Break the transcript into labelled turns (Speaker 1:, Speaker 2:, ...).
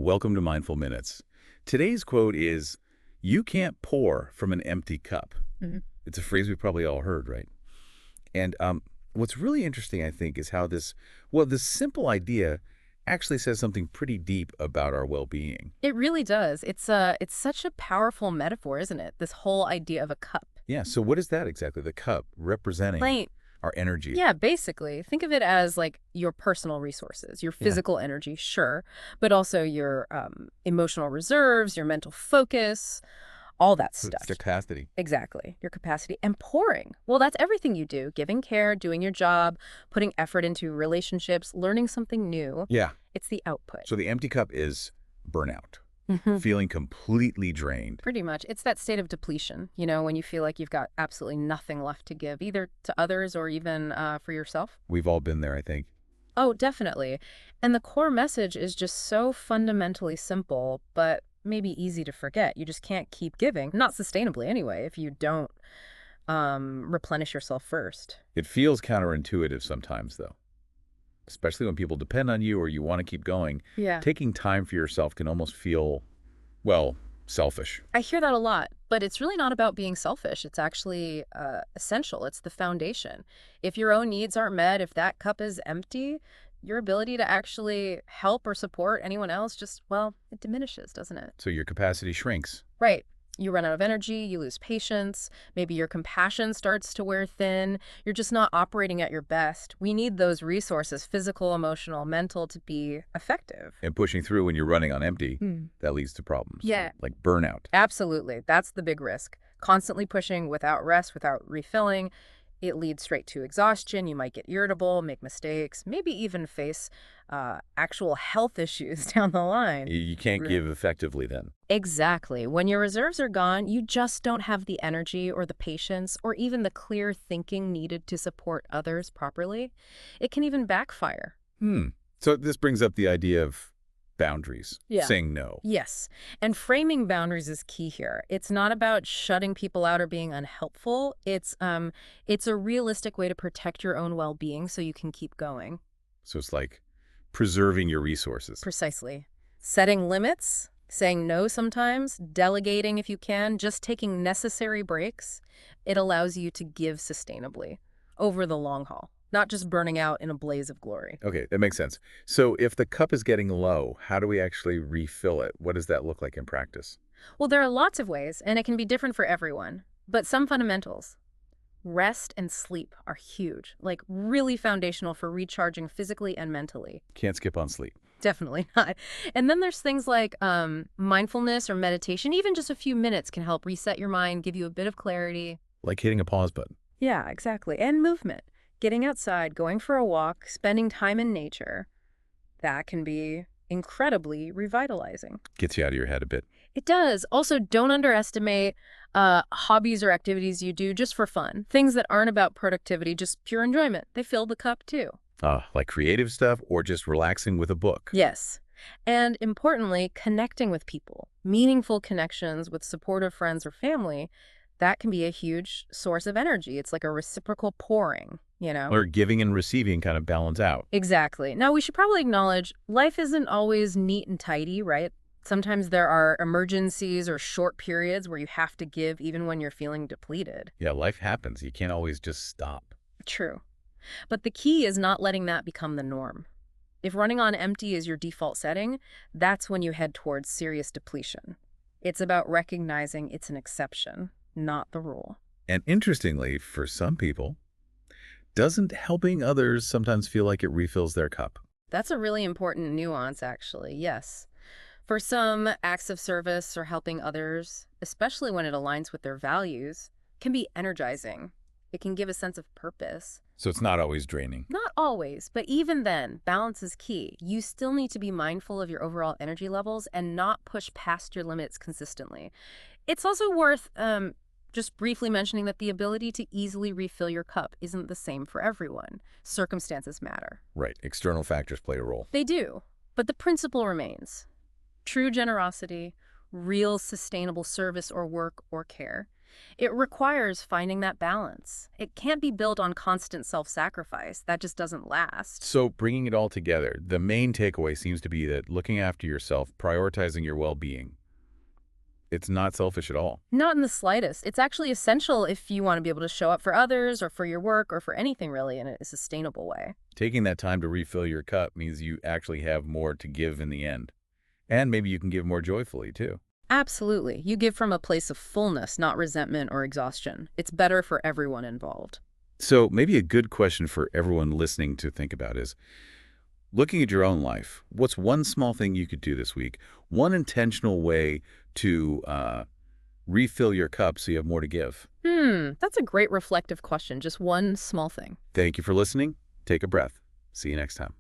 Speaker 1: Welcome to Mindful Minutes. Today's quote is, "You can't pour from an empty cup."
Speaker 2: Mhm.
Speaker 1: It's a phrase we've probably all heard, right? And what's really interesting, I think, is how this simple idea actually says something pretty deep about our well-being.
Speaker 2: It really does. It's such a powerful metaphor, isn't it? This whole idea of a cup.
Speaker 1: Yeah, so what is that exactly? The cup representing
Speaker 2: Like,
Speaker 1: our energy.
Speaker 2: yeah, basically, think of it as like your personal resources, your
Speaker 1: Yeah,
Speaker 2: physical energy, sure, but also your emotional reserves, your mental focus, all that
Speaker 1: so it's
Speaker 2: stuff.
Speaker 1: the capacity.
Speaker 2: Exactly. Your capacity and pouring. Well, that's everything you do. Giving care, doing your job, putting effort into relationships, learning something new.
Speaker 1: Yeah,
Speaker 2: It's the output.
Speaker 1: so the empty cup is burnout,
Speaker 2: Mhm.
Speaker 1: feeling completely drained.
Speaker 2: Pretty much. It's that state of depletion, when you feel like you've got absolutely nothing left to give, either to others or even for yourself.
Speaker 1: We've all been there, I think.
Speaker 2: Oh, definitely. And the core message is just so fundamentally simple, but maybe easy to forget. You just can't keep giving, not sustainably anyway, if you don't replenish yourself first.
Speaker 1: It feels counterintuitive sometimes, though, especially when people depend on you or you want to keep going.
Speaker 2: Yeah.
Speaker 1: Taking time for yourself can almost feel, well, selfish.
Speaker 2: I hear that a lot, but it's really not about being selfish. It's actually essential. It's the foundation. If your own needs aren't met, if that cup is empty, your ability to actually help or support anyone else just, well, it diminishes, doesn't it?
Speaker 1: So your capacity shrinks.
Speaker 2: Right. You run out of energy, you lose patience, maybe your compassion starts to wear thin. You're just not operating at your best. We need those resources, physical, emotional, mental, to be effective.
Speaker 1: And pushing through when you're running on empty,
Speaker 2: Hmm.
Speaker 1: that leads to problems,
Speaker 2: Yeah.
Speaker 1: like burnout.
Speaker 2: Absolutely. That's the big risk. Constantly pushing without rest, without refilling. It leads straight to exhaustion. You might get irritable, make mistakes, maybe even face actual health issues down the line.
Speaker 1: You can't
Speaker 2: Right.
Speaker 1: give effectively then.
Speaker 2: Exactly. When your reserves are gone, you just don't have the energy or the patience or even the clear thinking needed to support others properly. It can even backfire.
Speaker 1: So this brings up the idea of boundaries,
Speaker 2: Yeah.
Speaker 1: saying no.
Speaker 2: Yes. And framing boundaries is key here. It's not about shutting people out or being unhelpful. It's a realistic way to protect your own well-being so you can keep going.
Speaker 1: So it's like preserving your resources.
Speaker 2: Precisely. Setting limits, saying no sometimes, delegating if you can, just taking necessary breaks. It allows you to give sustainably over the long haul, not just burning out in a blaze of glory.
Speaker 1: Okay, that makes sense. So if the cup is getting low, how do we actually refill it? What does that look like in practice?
Speaker 2: Well, there are lots of ways, and it can be different for everyone, but some fundamentals. Rest and sleep are huge, like really foundational for recharging physically and mentally.
Speaker 1: Can't skip on sleep.
Speaker 2: Definitely not. And then there's things like mindfulness or meditation. Even just a few minutes can help reset your mind, give you a bit of clarity.
Speaker 1: Like hitting a pause button.
Speaker 2: Yeah, exactly. And movement. Getting outside, going for a walk, spending time in nature. That can be incredibly revitalizing.
Speaker 1: Gets you out of your head a bit.
Speaker 2: It does. Also, don't underestimate hobbies or activities you do just for fun. Things that aren't about productivity, just pure enjoyment. They fill the cup too.
Speaker 1: Like creative stuff or just relaxing with a book.
Speaker 2: Yes. And importantly, connecting with people, meaningful connections with supportive friends or family, that can be a huge source of energy. It's like a reciprocal pouring.
Speaker 1: Or giving and receiving kind of balance out.
Speaker 2: Exactly. Now, we should probably acknowledge life isn't always neat and tidy, right? Sometimes there are emergencies or short periods where you have to give even when you're feeling depleted.
Speaker 1: Yeah, life happens. You can't always just stop.
Speaker 2: True. But the key is not letting that become the norm. If running on empty is your default setting, that's when you head towards serious depletion. It's about recognizing it's an exception, not the rule.
Speaker 1: And interestingly, for some people, doesn't helping others sometimes feel like it refills their cup?
Speaker 2: That's a really important nuance, actually, yes. For some, acts of service or helping others, especially when it aligns with their values, can be energizing. It can give a sense of purpose.
Speaker 1: So it's not always draining.
Speaker 2: Not always, but even then, balance is key. You still need to be mindful of your overall energy levels and not push past your limits consistently. It's also worth just briefly mentioning that the ability to easily refill your cup isn't the same for everyone. Circumstances matter.
Speaker 1: Right. External factors play a role.
Speaker 2: They do, but the principle remains. True generosity, real sustainable service or work or care, It requires finding that balance. It can't be built on constant self-sacrifice. That just doesn't last.
Speaker 1: So bringing it all together, the main takeaway seems to be that looking after yourself, prioritizing your well-being, it's not selfish at all.
Speaker 2: Not in the slightest. It's actually essential if you want to be able to show up for others or for your work or for anything really in a sustainable way.
Speaker 1: Taking that time to refill your cup means you actually have more to give in the end. And maybe you can give more joyfully, too.
Speaker 2: Absolutely. You give from a place of fullness, not resentment or exhaustion. It's better for everyone involved.
Speaker 1: So maybe a good question for everyone listening to think about is, looking at your own life, what's one small thing you could do this week? One intentional way to refill your cup so you have more to give?
Speaker 2: That's a great reflective question. Just one small thing.
Speaker 1: Thank you for listening. Take a breath. See you next time.